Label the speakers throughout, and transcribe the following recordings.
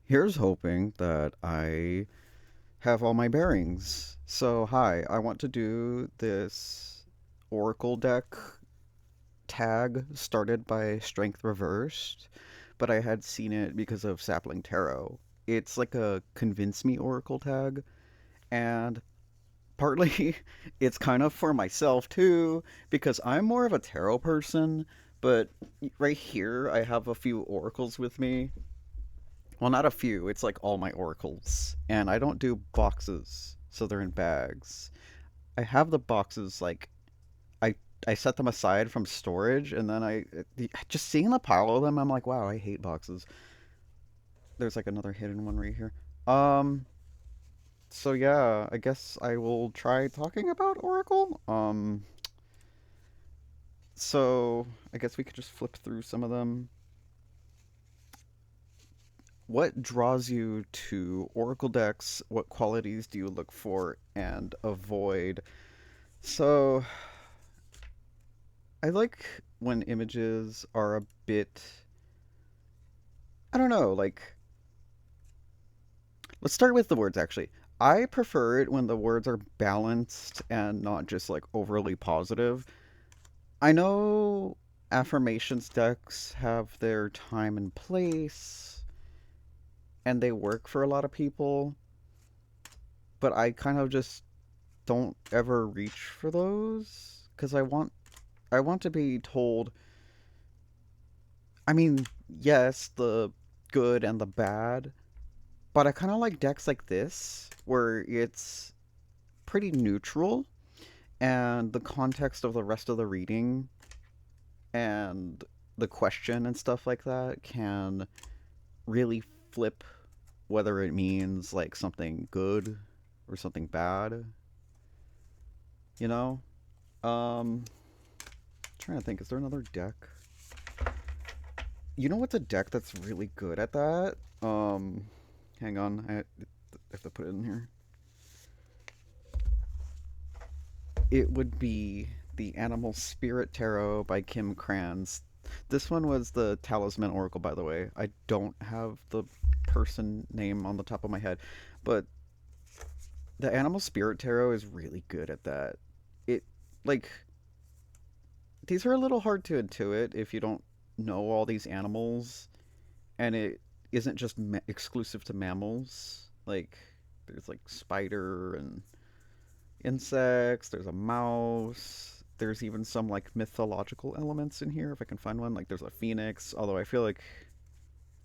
Speaker 1: Here's hoping that I have all my bearings. So, hi, I want to do this Oracle deck tag started by Strength Reversed, but I had seen it because of Sapling Tarot. It's like a convince me Oracle tag, and partly it's kind of for myself too, because I'm more of a tarot person, but right here I have a few oracles with me. Well, not a few. It's like all my oracles. And I don't do boxes, so they're in bags. I have the boxes like I I set them aside from storage and then just seeing the pile of them, I'm like, wow, I hate boxes. There's like another hidden one right here. Um so yeah, I guess I will try talking about Oracle. So I guess we could just flip through some of them. What draws you to Oracle decks? What qualities do you look for and avoid? So, I like when images are a bit, I don't know, like, let's start with the words actually. I prefer it when the words are balanced and not just like overly positive. I know affirmations decks have their time and place and they work for a lot of people, but I kind of just don't ever reach for those because I want to be told. I mean, yes, the good and the bad, but I kind of like decks like this where it's pretty neutral and the context of the rest of the reading and the question and stuff like that can really flip whether it means like something good or something bad, you know? Um Trying to think, is there another deck? You know what's a deck that's really good at that? Hang on, I have to put it in here. It would be the Animal Spirit Tarot by Kim Kranz. This one was the Talisman Oracle, by the way. I don't have the person name on the top of my head, but the Animal Spirit Tarot is really good at that. It, like, these are a little hard to intuit if you don't know all these animals, and it isn't just exclusive to mammals. Like, there's like spider and insects, there's a mouse, there's even some like mythological elements in here if I can find one. Like there's a phoenix, although I feel like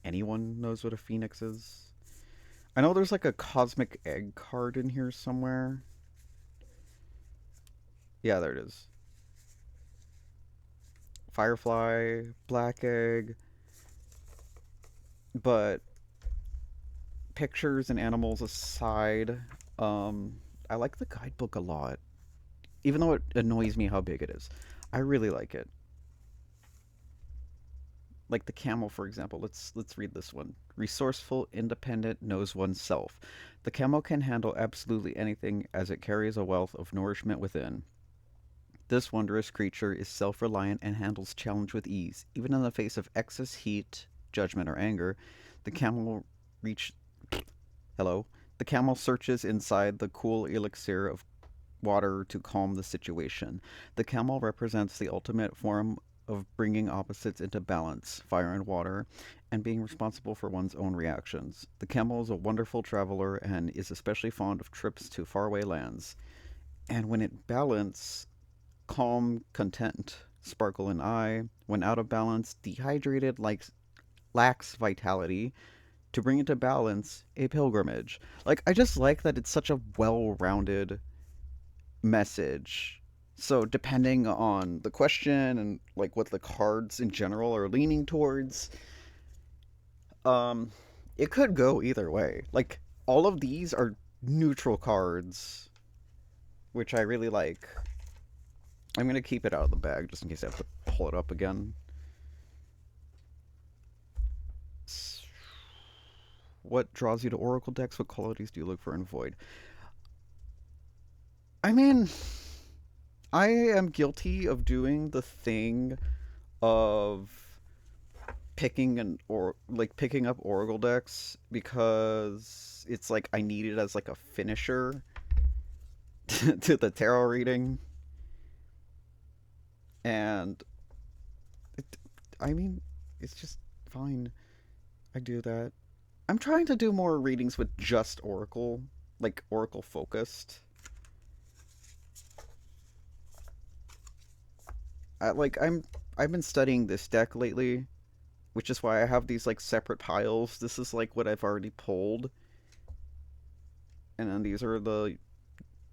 Speaker 1: anyone knows what a phoenix is. I know there's like a cosmic egg card in here somewhere. Yeah, there it is. Firefly, black egg, but pictures and animals aside, um I like the guidebook a lot. Even though it annoys me how big it is. I really like it. Like the camel, for example. Let's read this one. Resourceful, independent, knows oneself. The camel can handle absolutely anything as it carries a wealth of nourishment within. This wondrous creature is self-reliant and handles challenge with ease. Even in the face of excess heat, judgment, or anger, the camel reach hello. The camel searches inside the cool elixir of water to calm the situation. The camel represents the ultimate form of bringing opposites into balance, fire and water, and being responsible for one's own reactions. The camel is a wonderful traveler and is especially fond of trips to faraway lands. And when it balance, calm, content, sparkle in eye. When out of balance, dehydrated, lacks vitality. To bring it to balance, a pilgrimage. Like, I just like that it's such a well rounded message. So depending on the question and like what the cards in general are leaning towards, um, it could go either way. Like all of these are neutral cards, which I really like. I'm gonna keep it out of the bag just in case I have to pull it up again. What draws you to Oracle decks? What qualities do you look for in Void? I mean, I am guilty of doing the thing of picking up Oracle decks because it's like I need it as like a finisher to the tarot reading, and it, I mean, it's just fine. I do that. I'm trying to do more readings with just Oracle, like Oracle focused. I've been studying this deck lately, which is why I have these like separate piles. This is like what I've already pulled, and then these are the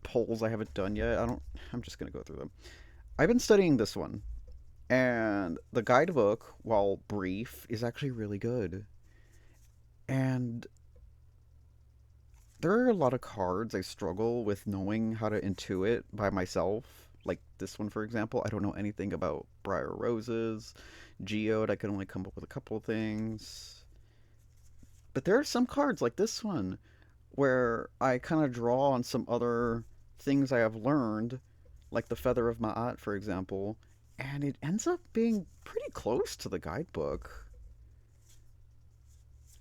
Speaker 1: polls I haven't done yet. I'm just gonna go through them. I've been studying this one, and the guidebook, while brief, is actually really good. And there are a lot of cards I struggle with knowing how to intuit by myself. Like this one, for example, I don't know anything about Briar Roses. Geode, I can only come up with a couple of things. But there are some cards like this one where I kind of draw on some other things I have learned, like the Feather of Ma'at, for example, and it ends up being pretty close to the guidebook.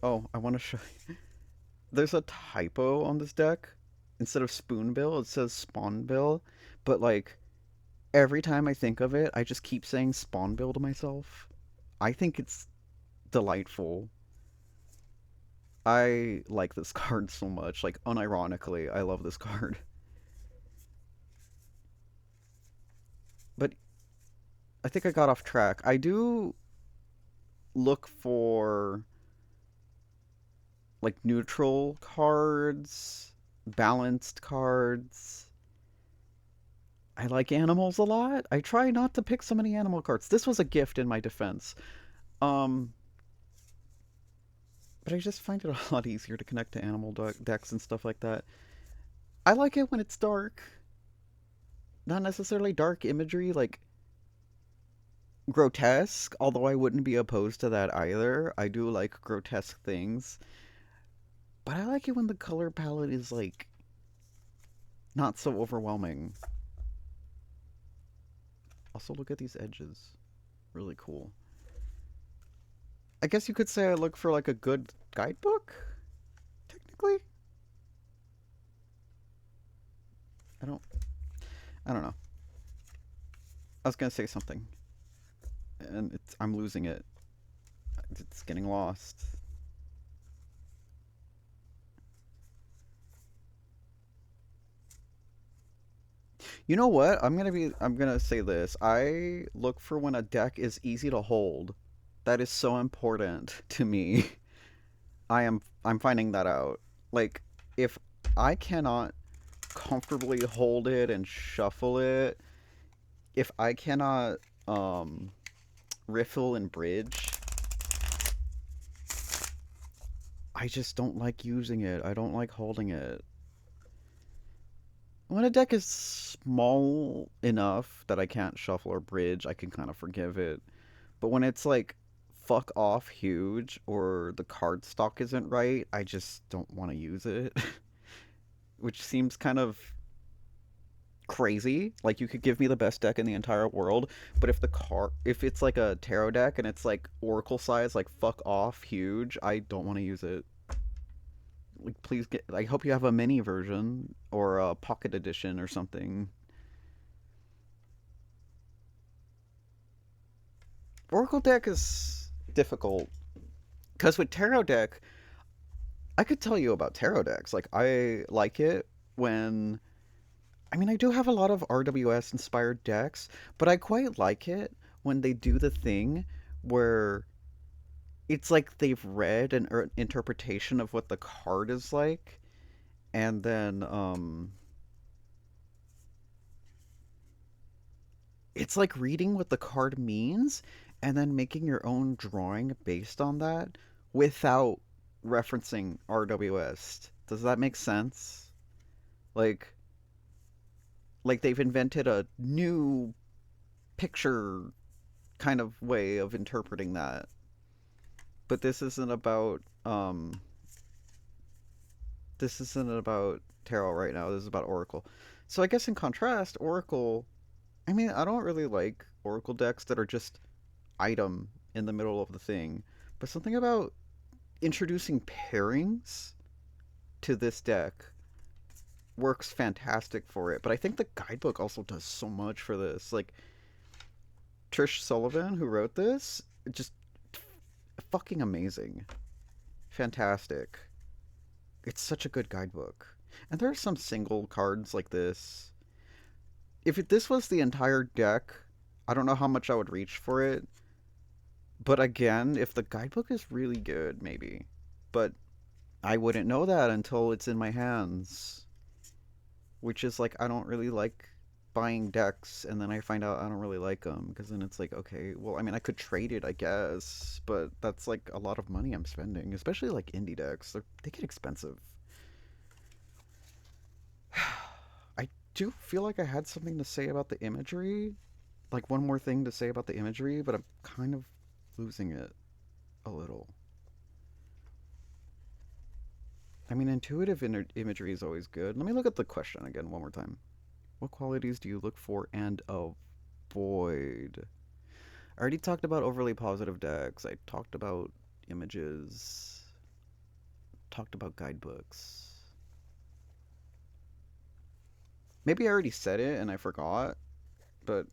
Speaker 1: Oh, I want to show you. There's a typo on this deck. Instead of Spoonbill, it says Spawnbill, but like every time I think of it, I just keep saying Spawnbill to myself. I think it's delightful. I like this card so much. Like, unironically, I love this card. But I think I got off track. I do look for like neutral cards, balanced cards. I like animals a lot. I try not to pick so many animal cards. This was a gift in my defense. Um, but I just find it a lot easier to connect to animal decks and stuff like that. I like it when it's dark. Not necessarily dark imagery, like grotesque, although I wouldn't be opposed to that either. I do like grotesque things. But I like it when the color palette is like not so overwhelming. Also, look at these edges. Really cool. I guess you could say I look for like a good guidebook, technically. I don't I don't know. I was gonna say something, and I'm losing it. It's getting lost. You know what? I'm gonna say this. I look for when a deck is easy to hold. That is so important to me. I'm finding that out. Like if I cannot comfortably hold it and shuffle it, if I cannot um riffle and bridge, I just don't like using it. I don't like holding it. When a deck is small enough that I can't shuffle or bridge, I can kind of forgive it. But when it's like fuck off huge or the card stock isn't right, I just don't want to use it. Which seems kind of crazy. Like you could give me the best deck in the entire world, but if it's like a tarot deck and it's like oracle size, like fuck off huge, I don't want to use it. Like please get I hope you have a mini version or a pocket edition or something. Oracle deck is difficult because with tarot deck, I could tell you about tarot decks. Like I like it when I do have a lot of RWS inspired decks, but I quite like it when they do the thing where it's like they've read an interpretation of what the card is like, and then it's like reading what the card means and then making your own drawing based on that without referencing RWS. Does that make sense? Like they've invented a new picture kind of way of interpreting that. But this isn't about tarot right now. This is about Oracle. So I guess in contrast, Oracle, I don't really like Oracle decks that are just item in the middle of the thing. But something about introducing pairings to this deck works fantastic for it. But I think the guidebook also does so much for this. Like Trish Sullivan, who wrote this, just fucking amazing. Fantastic. It's such a good guidebook. And there are some single cards like this. This was the entire deck, I don't know how much I would reach for it. But again, if the guidebook is really good, maybe. But I wouldn't know that until it's in my hands. Which is like, I don't really like buying decks and then I find out I don't really like them. Because then it's like, okay, well, I mean, I could trade it, I guess. But that's like a lot of money I'm spending. Especially like indie decks. They get expensive. I do feel like I had something to say about the imagery. Like one more thing to say about the imagery, but I'm kind of losing it a little. I mean, intuitive imagery is always good. Let me look at the question again one more time. What qualities do you look for and avoid? I already talked about overly positive decks. I talked about images. Talked about guidebooks. Maybe I already said it and I forgot, but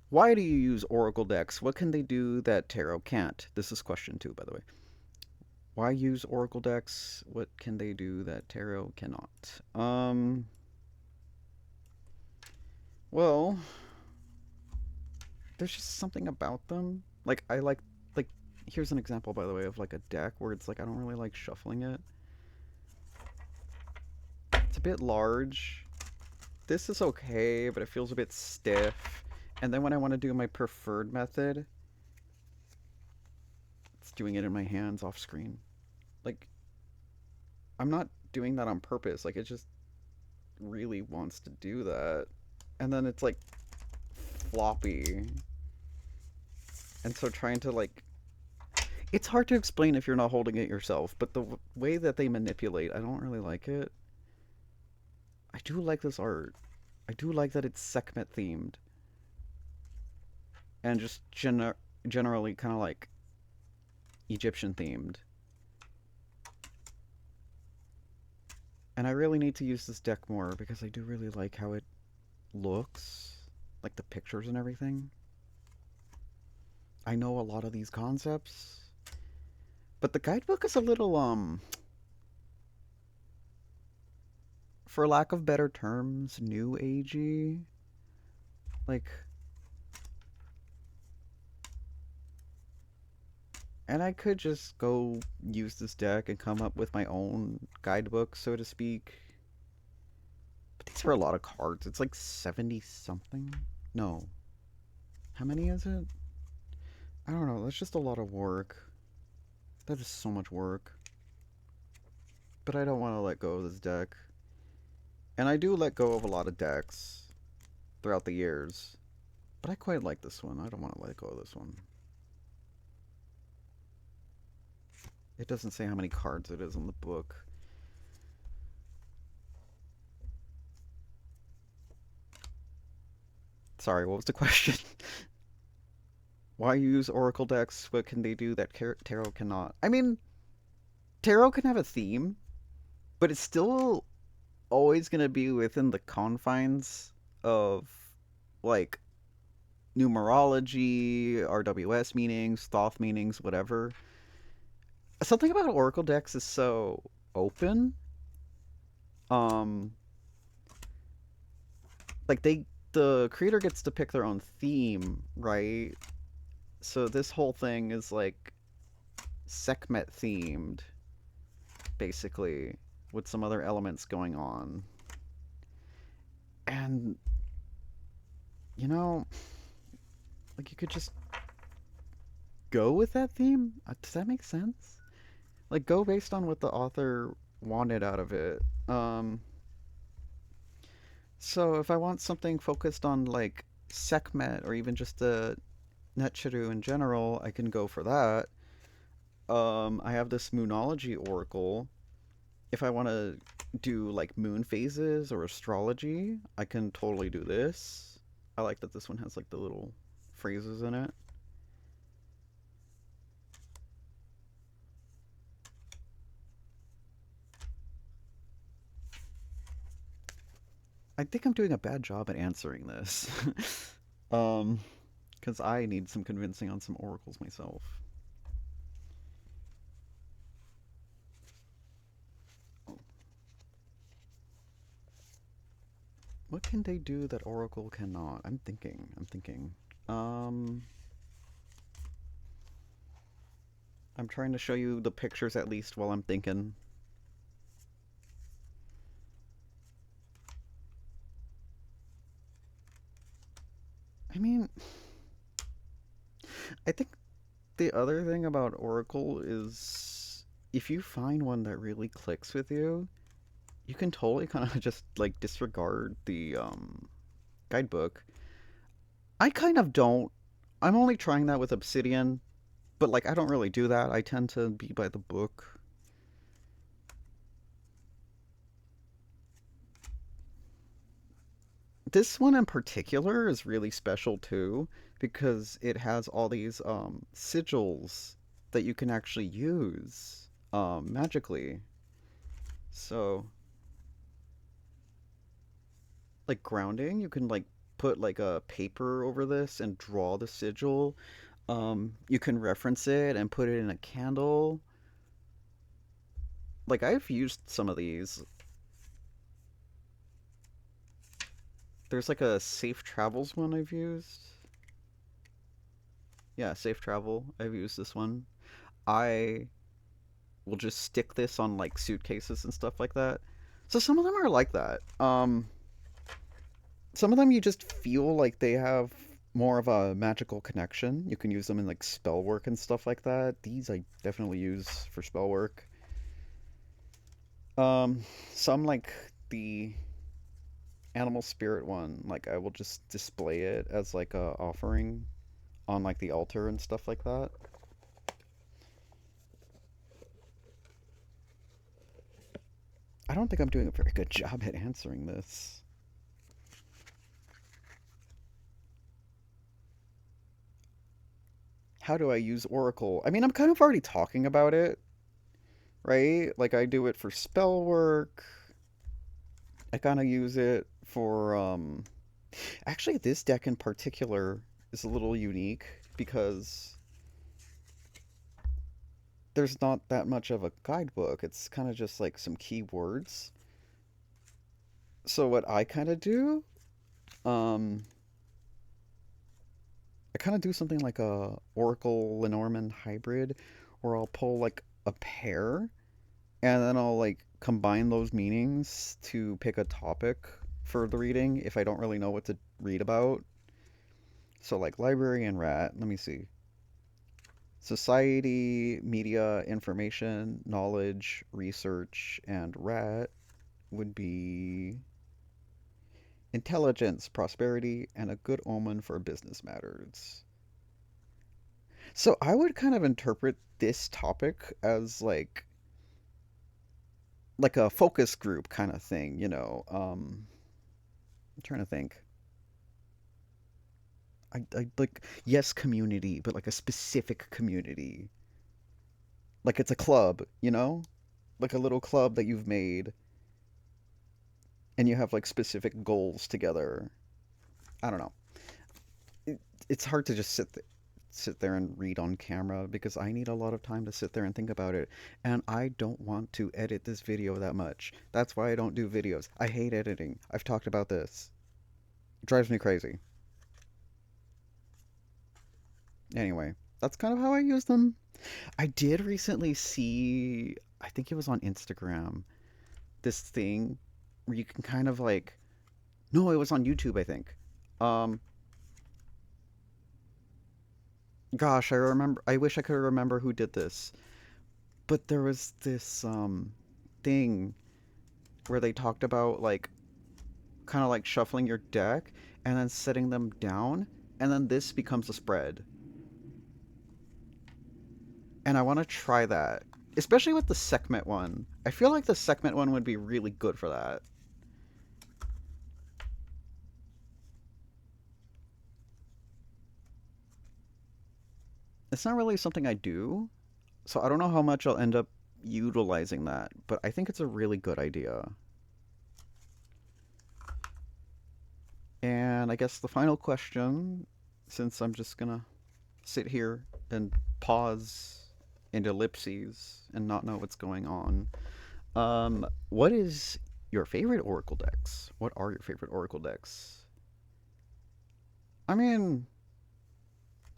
Speaker 1: why do you use Oracle decks? What can they do that Tarot can't? This is question 2, by the way. Why use Oracle decks? What can they do that Tarot cannot? Well, there's just something about them. Like like here's an example by the way of like a deck where it's like I don't really like shuffling it. It's a bit large. This is okay, but it feels a bit stiff. And then when I want to do my preferred method, it's doing it in my hands off screen. Like I'm not doing that on purpose. Like it just really wants to do that. And then it's like floppy. And so trying to like it's hard to explain if you're not holding it yourself, but the way that they manipulate, I don't really like it. I do like this art. I do like that it's Sekhmet themed and just generally kind of like Egyptian themed. And I really need to use this deck more because I do really like how it looks, like the pictures and everything. I know a lot of these concepts, but the guidebook is a little for lack of better terms, new agey. Like, and I could just go use this deck and come up with my own guidebook, so to speak. But these are a lot of cards. It's like 70 something. No. How many is it? I don't know. That's just a lot of work. That is so much work. But I don't want to let go of this deck. And I do let go of a lot of decks throughout the years. But I quite like this one. I don't want to let go of this one. It doesn't say how many cards it is in the book. Sorry, what was the question? Why use Oracle decks? What can they do that Tarot cannot? I mean, Tarot can have a theme, but it's still always going to be within the confines of, like, numerology, RWS meanings, Thoth meanings, whatever. Something about Oracle decks is so open. Um, like the creator gets to pick their own theme, right? So this whole thing is like Sekhmet themed, basically, with some other elements going on. And you know, like you could just go with that theme. Does that make sense? Like go based on what the author wanted out of it. So if I want something focused on like Sekhmet or even just the Netchiru in general, I can go for that. I have this Moonology Oracle. If I want to do like moon phases or astrology, I can totally do this. I like that this one has like the little phrases in it. I think I'm doing a bad job at answering this. um, because I need some convincing on some oracles myself. What can they do that oracle cannot? I'm thinking. I'm thinking. Um, I'm trying to show you the pictures at least while I'm thinking. I mean, I think the other thing about oracle is if you find one that really clicks with you can totally kind of just like disregard the guidebook. I kind of don't. I'm only trying that with Obsidian, but like I don't really do that. I tend to be by the book. This one in particular is really special too because it has all these sigils that you can actually use magically. So, like grounding, you can like put like a paper over this and draw the sigil. You can reference it and put it in a candle. Like I've used some of these. There's like a safe travels one I've used. Yeah, safe travel. I've used this one. I will just stick this on like suitcases and stuff like that. So some of them are like that. Some of them you just feel like they have more of a magical connection. You can use them in like spell work and stuff like that. These I definitely use for spell work. Um, some like the animal spirit one, like I will just display it as like a offering on like the altar and stuff like that. I don't think I'm doing a very good job at answering this. How do I use Oracle? I mean, I'm kind of already talking about it, right? Like I do it for spell work. I kind of use it for actually this deck in particular is a little unique because there's not that much of a guidebook. It's kind of just like some keywords. So what I kind of do, um I kind of do something like a Oracle Lenormand hybrid where I'll pull like a pair and then I'll like combine those meanings to pick a topic for the reading if I don't really know what to read about. So like library and rat, let me see. Society, media, information, knowledge, research, and rat would be intelligence, prosperity, and a good omen for business matters. So I would kind of interpret this topic as like a focus group kind of thing, you know. I'm trying to think. I like yes, community, but like a specific community. Like it's a club, you know? Like a little club that you've made and you have like specific goals together. I don't know. It, it's hard to just sit there and read on camera because I need a lot of time to sit there and think about it. And I don't want to edit this video that much. That's why I don't do videos. I hate editing. I've talked about this. It drives me crazy. Anyway, that's kind of how I use them. I did recently see, I think it was on Instagram, this thing where you can kind of like, no, it was on YouTube, I think. Um, Gosh, I remember, I wish I could remember who did this, but there was this thing where they talked about like kind of like shuffling your deck and then setting them down, and then this becomes a spread. And I want to try that, especially with the Sekhmet one. I feel like the Sekhmet one would be really good for that. It's not really something I do, so I don't know how much I'll end up utilizing that, but I think it's a really good idea. And I guess the final question, since I'm just gonna sit here and pause and ellipses and not know what's going on, what is your favorite Oracle decks? What are your favorite Oracle decks? I mean,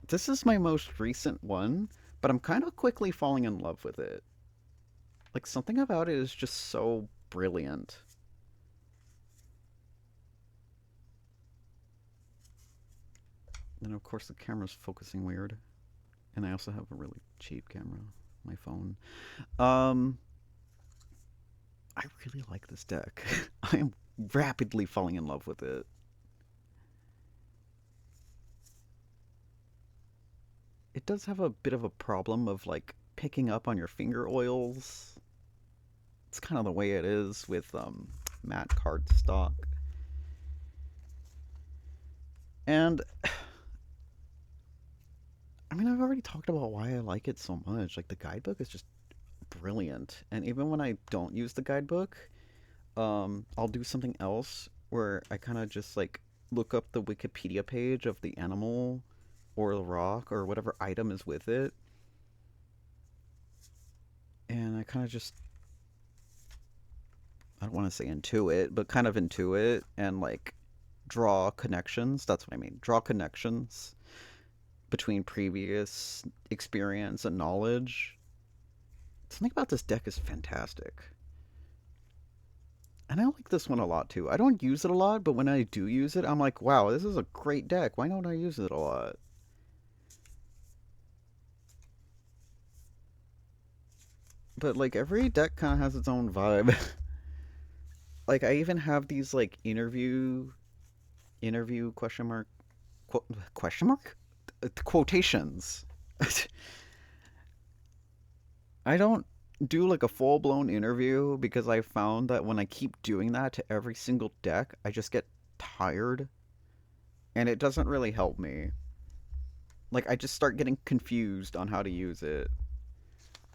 Speaker 1: this is my most recent one, but I'm kind of quickly falling in love with it. Like, something about it is just so brilliant. And of course, the camera's focusing weird. And I also have a really cheap camera, my phone. Um, I really like this deck. I am rapidly falling in love with it. It does have a bit of a problem of like picking up on your finger oils. It's kind of the way it is with matte cardstock. And I mean, I've already talked about why I like it so much. Like the guidebook is just brilliant. And even when I don't use the guidebook, I'll do something else where I kind of just like look up the Wikipedia page of the animal or the rock or whatever item is with it, and I kind of just, I don't want to say intuit, but kind of intuit and like draw connections. That's what I mean. Draw connections between previous experience and knowledge. Something about this deck is fantastic. And I like this one a lot too. I don't use it a lot, but when I do use it, I'm like, wow, this is a great deck. Why don't I use it a lot? But like every deck kind of has its own vibe. Like I even have these like interview question mark question mark quotations. I don't do like a full blown interview because I found that when I keep doing that to every single deck, I just get tired and it doesn't really help me. Like I just start getting confused on how to use it.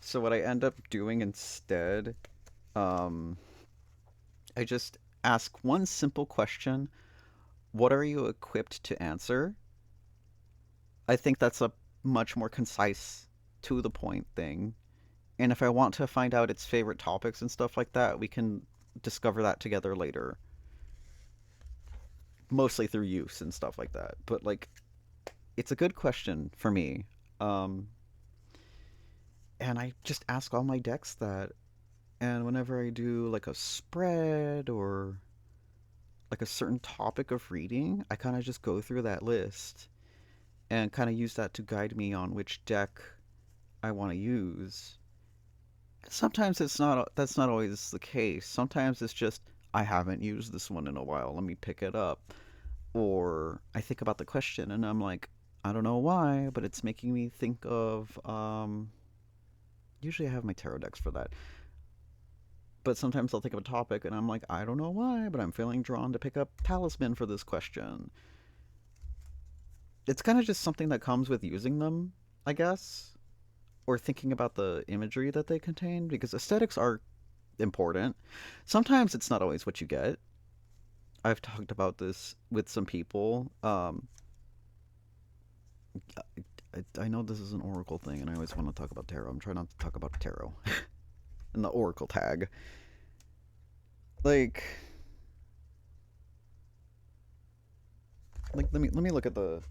Speaker 1: So what I end up doing instead, um, I just ask one simple question: what are you equipped to answer? I think that's a much more concise, to the point thing. And if I want to find out its favorite topics and stuff like that, we can discover that together later. Mostly through use and stuff like that. But like, it's a good question for me. Um, and I just ask all my decks that. And whenever I do like a spread or like a certain topic of reading, I kind of just go through that list and kind of use that to guide me on which deck I want to use. Sometimes it's not, that's not always the case. Sometimes it's just I haven't used this one in a while. Let me pick it up. Or I think about the question and I'm like, I don't know why, but it's making me think of usually I have my tarot decks for that. But sometimes I'll think of a topic and I'm like, I don't know why, but I'm feeling drawn to pick up talisman for this question. It's kind of just something that comes with using them, I guess, or thinking about the imagery that they contain because aesthetics are important. Sometimes it's not always what you get. I've talked about this with some people. I know this is an Oracle thing, and I always want to talk about tarot. I'm trying not to talk about tarot and the Oracle tag. Like, let me look at the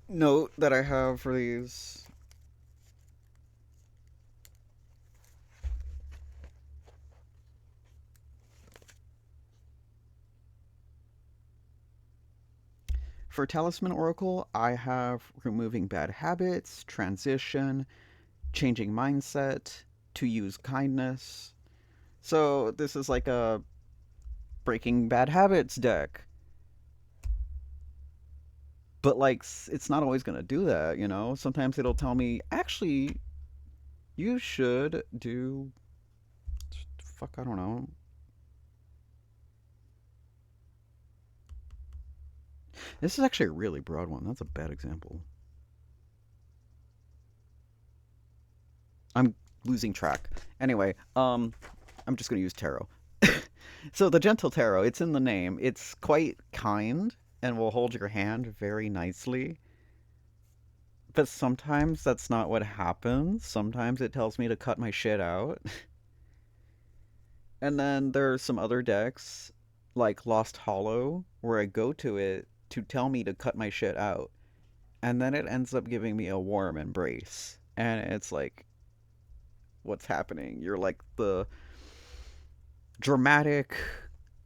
Speaker 1: note that I have for these. For Talisman Oracle, I have removing bad habits, transition, changing mindset, to use kindness. So this is like a breaking bad habits deck. But like it's not always going to do that, you know? Sometimes it'll tell me, "Actually, you should do fuck, I don't know. This is actually a really broad one. That's a bad example. I'm losing track. Anyway, I'm just going to use tarot. So the gentle tarot, it's in the name. It's quite kind and will hold your hand very nicely. But sometimes that's not what happens. Sometimes it tells me to cut my shit out. And then there are some other decks, like Lost Hollow, where I go to it to tell me to cut my shit out. And then it ends up giving me a warm embrace. And it's like, what's happening? You're like the dramatic,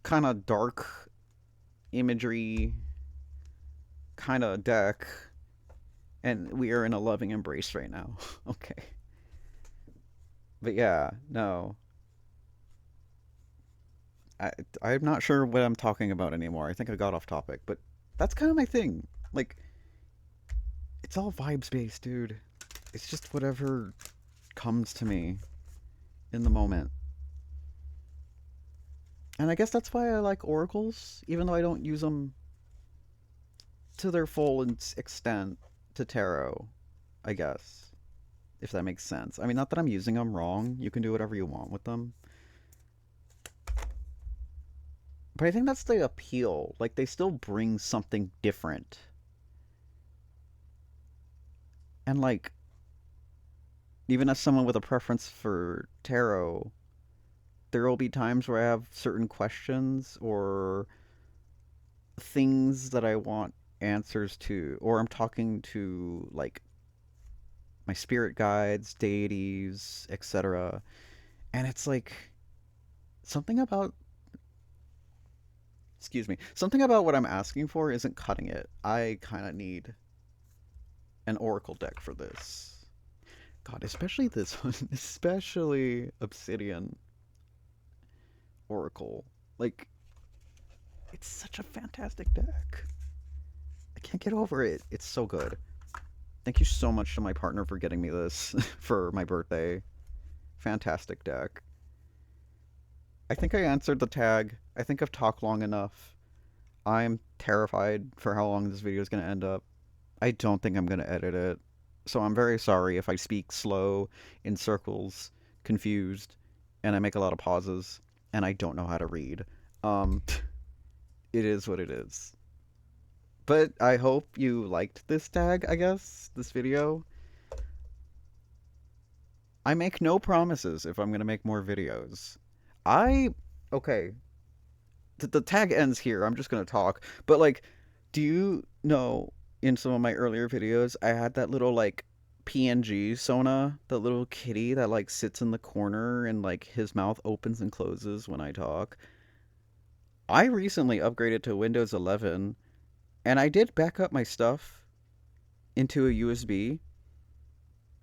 Speaker 1: kind of dark imagery kind of deck, and we are in a loving embrace right now. Okay. But yeah, no. I, I'm not sure what I'm talking about anymore. I think I got off topic, but that's kind of my thing. Like, it's all vibes based, dude. It's just whatever comes to me in the moment. And I guess that's why I like oracles, even though I don't use them to their full extent to tarot, I guess. If that makes sense. I mean, not that I'm using them wrong. You can do whatever you want with them. But I think that's the appeal. Like, they still bring something different. And, like, even as someone with a preference for tarot, there will be times where I have certain questions or things that I want answers to, or I'm talking to, like, my spirit guides, deities, etc. And it's like something about something about what I'm asking for isn't cutting it. I kind of need an oracle deck for this. God, especially this one, especially Obsidian Oracle. Like, it's such a fantastic deck. I can't get over it. It's so good. Thank you so much to my partner for getting me this for my birthday. Fantastic deck. I think I answered the tag. I think I've talked long enough. I'm terrified for how long this video is going to end up. I don't think I'm going to edit it. So I'm very sorry if I speak slow, in circles, confused, and I make a lot of pauses, and I don't know how to read. Um, it is what it is. But I hope you liked this tag, I guess, this video. I make no promises if I'm going to make more videos. I. Okay. The tag ends here. I'm just going to talk. But, like, do you know in some of my earlier videos, I had that little, like, PNG Sona, the little kitty that, like, sits in the corner and, like, his mouth opens and closes when I talk? I recently upgraded to Windows 11, and I did back up my stuff into a USB.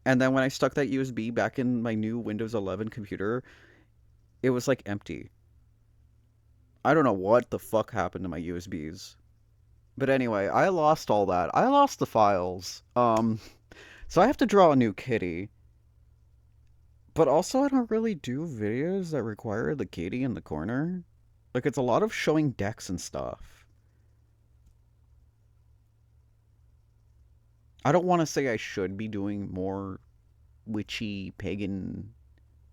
Speaker 1: And then when I stuck that USB back in my new Windows 11 computer, it was like empty. I don't know what the fuck happened to my USBs. But anyway, I lost all that. I lost the files. So I have to draw a new kitty. But also I don't really do videos that require the kitty in the corner. Like, it's a lot of showing decks and stuff. I don't want to say I should be doing more witchy, pagan,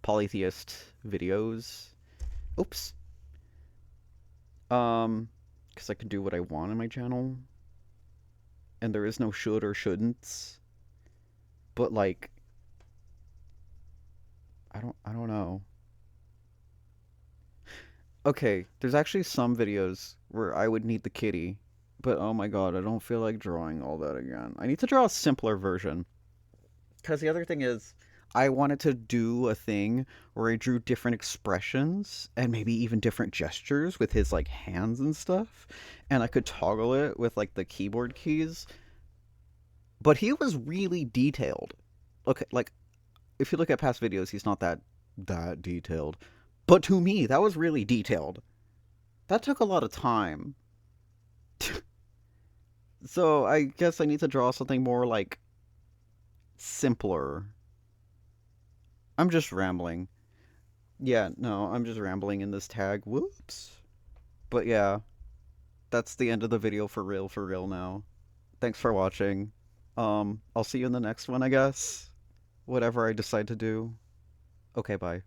Speaker 1: polytheist videos. Oops. Because I can do what I want on my channel. And there is no should or shouldn'ts. But, like, I don't know. Okay, there's actually some videos where I would need the kitty, but oh my god, I don't feel like drawing all that again. I need to draw a simpler version. Because the other thing is, I wanted to do a thing where I drew different expressions and maybe even different gestures with his, like, hands and stuff, and I could toggle it with, like, the keyboard keys. But he was really detailed. Okay, like, if you look at past videos, he's not that detailed. But to me, that was really detailed. That took a lot of time. So I guess I need to draw something more, like, simpler. I'm just rambling. Yeah, no, I'm just rambling in this tag. Whoops. But yeah, that's the end of the video for real now. Thanks for watching. I'll see you in the next one, I guess. Whatever I decide to do. Okay, bye.